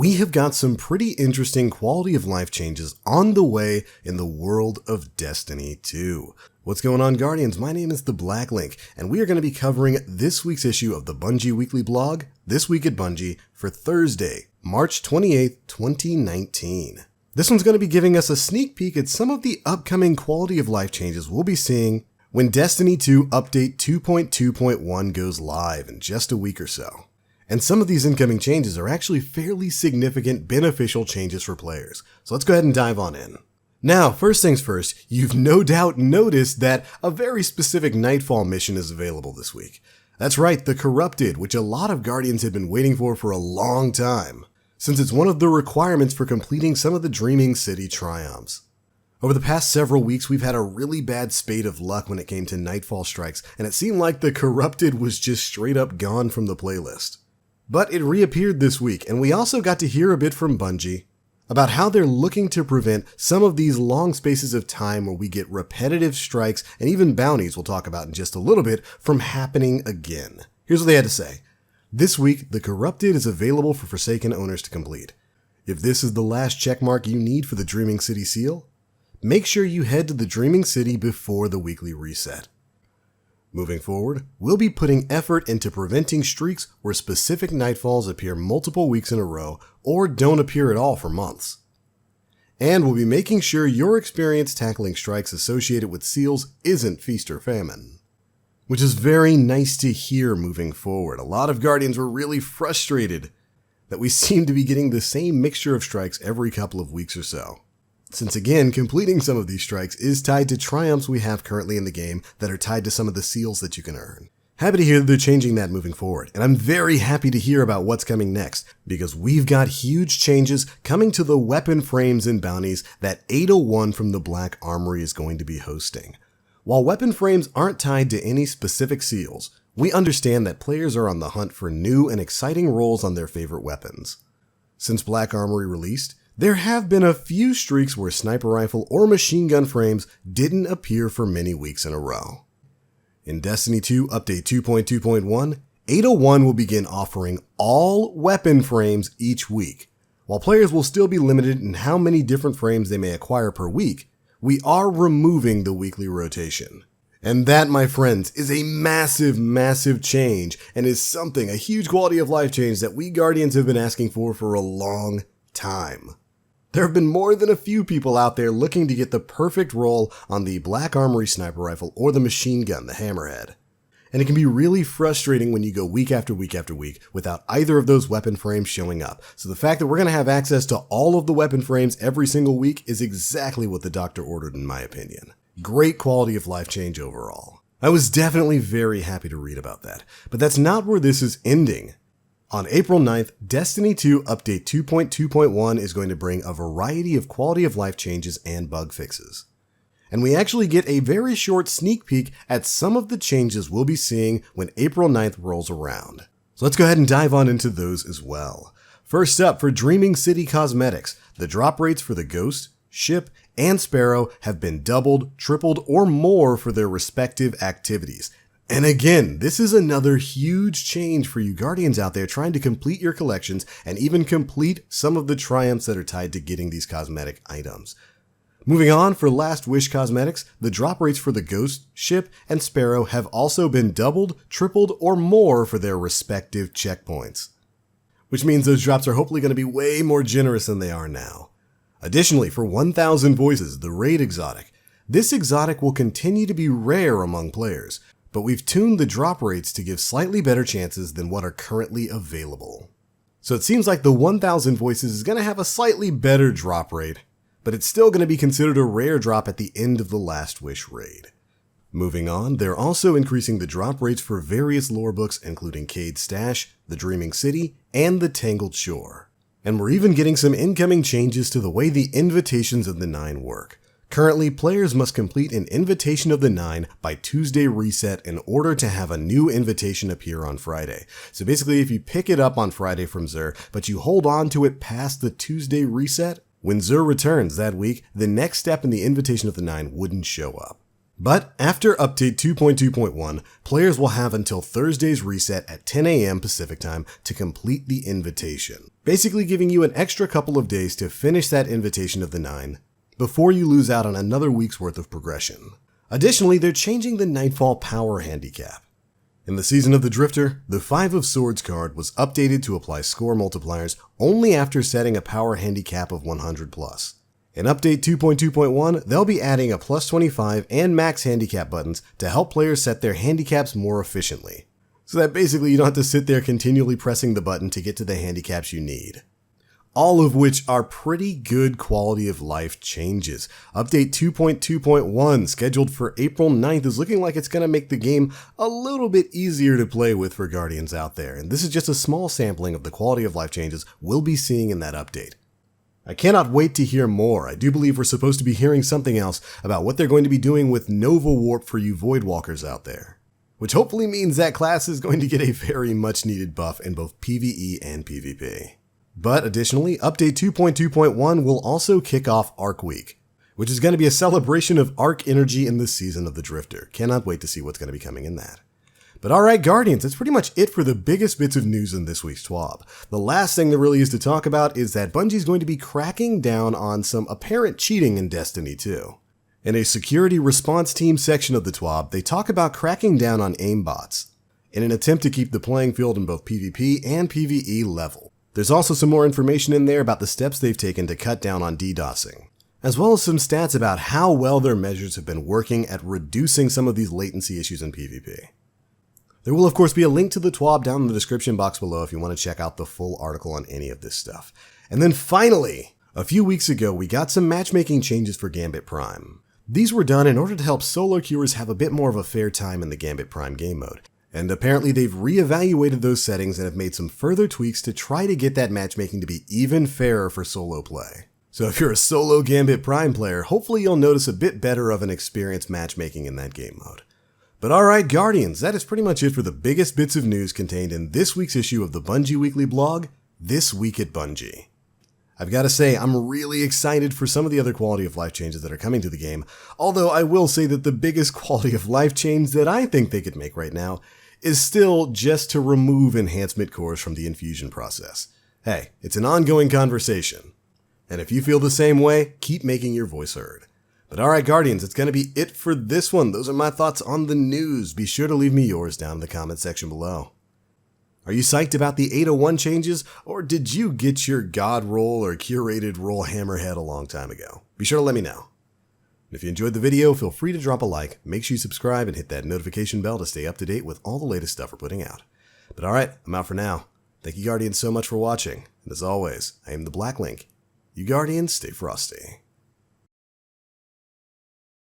we have got some pretty interesting quality of life changes on the way in the world of Destiny 2. What's going on, Guardians? My name is The Black Link, and we are going to be covering this week's issue of the Bungie Weekly Blog, This Week at Bungie, for Thursday, March 28th, 2019. This one's going to be giving us a sneak peek at some of the upcoming quality of life changes we'll be seeing when Destiny 2 Update 2.2.1 goes live in just a week or so. And some of these incoming changes are actually fairly significant beneficial changes for players. So let's go ahead and dive on in. Now, first things first, you've no doubt noticed that a very specific Nightfall mission is available this week. That's right, the Corrupted, which a lot of Guardians have been waiting for a long time, since it's one of the requirements for completing some of the Dreaming City triumphs. Over the past several weeks, we've had a really bad spate of luck when it came to Nightfall strikes, and it seemed like the Corrupted was just straight up gone from the playlist. But it reappeared this week, and we also got to hear a bit from Bungie about how they're looking to prevent some of these long spaces of time where we get repetitive strikes and even bounties we'll talk about in just a little bit from happening again. Here's what they had to say. This week, the Corrupted is available for Forsaken owners to complete. If this is the last checkmark you need for the Dreaming City seal, make sure you head to the Dreaming City before the weekly reset. Moving forward, we'll be putting effort into preventing streaks where specific Nightfalls appear multiple weeks in a row or don't appear at all for months. And we'll be making sure your experience tackling strikes associated with seals isn't feast or famine. Which is very nice to hear moving forward. A lot of Guardians were really frustrated that we seem to be getting the same mixture of strikes every couple of weeks or so. Since again, completing some of these strikes is tied to triumphs we have currently in the game that are tied to some of the seals that you can earn. Happy to hear that they're changing that moving forward, and I'm very happy to hear about what's coming next, because we've got huge changes coming to the weapon frames and bounties that ADA-1 from the Black Armory is going to be hosting. While weapon frames aren't tied to any specific seals, we understand that players are on the hunt for new and exciting rolls on their favorite weapons. Since Black Armory released, there have been a few streaks where sniper rifle or machine gun frames didn't appear for many weeks in a row. In Destiny 2 Update 2.2.1, ADA-1 will begin offering all weapon frames each week. While players will still be limited in how many different frames they may acquire per week, we are removing the weekly rotation. And that, my friends, is a massive, massive change and is something, a huge quality of life change that we Guardians have been asking for a long time. There have been more than a few people out there looking to get the perfect roll on the Black Armory sniper rifle or the machine gun, the Hammerhead. And it can be really frustrating when you go week after week after week without either of those weapon frames showing up. So the fact that we're going to have access to all of the weapon frames every single week is exactly what the doctor ordered, in my opinion. Great quality of life change overall. I was definitely very happy to read about that, but that's not where this is ending. On April 9th, Destiny 2 Update 2.2.1 is going to bring a variety of quality of life changes and bug fixes. And we actually get a very short sneak peek at some of the changes we'll be seeing when April 9th rolls around. So let's go ahead and dive on into those as well. First up, for Dreaming City cosmetics, the drop rates for the Ghost, Ship, and Sparrow have been doubled, tripled, or more for their respective activities. And again, this is another huge change for you Guardians out there trying to complete your collections and even complete some of the triumphs that are tied to getting these cosmetic items. Moving on, for Last Wish cosmetics, the drop rates for the Ghost, Ship, and Sparrow have also been doubled, tripled, or more for their respective checkpoints. Which means those drops are hopefully going to be way more generous than they are now. Additionally, for 1000 Voices, the Raid exotic, this exotic will continue to be rare among players, but we've tuned the drop rates to give slightly better chances than what are currently available. So it seems like the 1000 Voices is going to have a slightly better drop rate, but it's still going to be considered a rare drop at the end of the Last Wish raid. Moving on, they're also increasing the drop rates for various lore books including Cade's Stash, The Dreaming City, and The Tangled Shore. And we're even getting some incoming changes to the way the invitations of the 9 work. Currently, players must complete an invitation of the 9 by Tuesday reset in order to have a new invitation appear on Friday. So basically, if you pick it up on Friday from Xur, but you hold on to it past the Tuesday reset, when Xur returns that week, the next step in the invitation of the 9 wouldn't show up. But after update 2.2.1, players will have until Thursday's reset at 10 a.m. Pacific time to complete the invitation, basically giving you an extra couple of days to finish that invitation of the 9 before you lose out on another week's worth of progression. Additionally, they're changing the Nightfall power handicap. In the Season of the Drifter, the 5 of Swords card was updated to apply score multipliers only after setting a power handicap of 100+. In update 2.2.1, they'll be adding a plus 25 and max handicap buttons to help players set their handicaps more efficiently, so that basically you don't have to sit there continually pressing the button to get to the handicaps you need. All of which are pretty good quality of life changes. Update 2.2.1, scheduled for April 9th, is looking like it's going to make the game a little bit easier to play with for Guardians out there, and this is just a small sampling of the quality of life changes we'll be seeing in that update. I cannot wait to hear more. I do believe we're supposed to be hearing something else about what they're going to be doing with Nova Warp for you Voidwalkers out there, which hopefully means that class is going to get a very much needed buff in both PvE and PvP. But additionally, update 2.2.1 will also kick off Arc Week, which is going to be a celebration of Arc energy in the Season of the Drifter. Cannot wait to see what's going to be coming in that. But alright Guardians, that's pretty much it for the biggest bits of news in this week's TWAB. The last thing there really is to talk about is that Bungie's going to be cracking down on some apparent cheating in Destiny 2. In a security response team section of the TWAB, they talk about cracking down on aimbots in an attempt to keep the playing field in both PvP and PvE level. There's also some more information in there about the steps they've taken to cut down on DDoSing, as well as some stats about how well their measures have been working at reducing some of these latency issues in PvP. There will of course be a link to the TWAB down in the description box below if you want to check out the full article on any of this stuff. And then finally, a few weeks ago we got some matchmaking changes for Gambit Prime. These were done in order to help solo queuers have a bit more of a fair time in the Gambit Prime game mode. And apparently they've reevaluated those settings and have made some further tweaks to try to get that matchmaking to be even fairer for solo play. So if you're a solo Gambit Prime player, hopefully you'll notice a bit better of an experience matchmaking in that game mode. But alright Guardians, that is pretty much it for the biggest bits of news contained in this week's issue of the Bungie Weekly blog, This Week at Bungie. I've got to say, I'm really excited for some of the other quality of life changes that are coming to the game, although I will say that the biggest quality of life change that I think they could make right now is still just to remove enhancement cores from the infusion process. Hey, it's an ongoing conversation. And if you feel the same way, keep making your voice heard. But alright Guardians, it's going to be it for this one. Those are my thoughts on the news. Be sure to leave me yours down in the comment section below. Are you psyched about the ADA-1 changes, or did you get your god roll or curated roll hammerhead a long time ago? Be sure to let me know. And if you enjoyed the video, feel free to drop a like, make sure you subscribe, and hit that notification bell to stay up to date with all the latest stuff we're putting out. But alright, I'm out for now. Thank you Guardians so much for watching, and as always, I am the Black Link. You Guardians, stay frosty.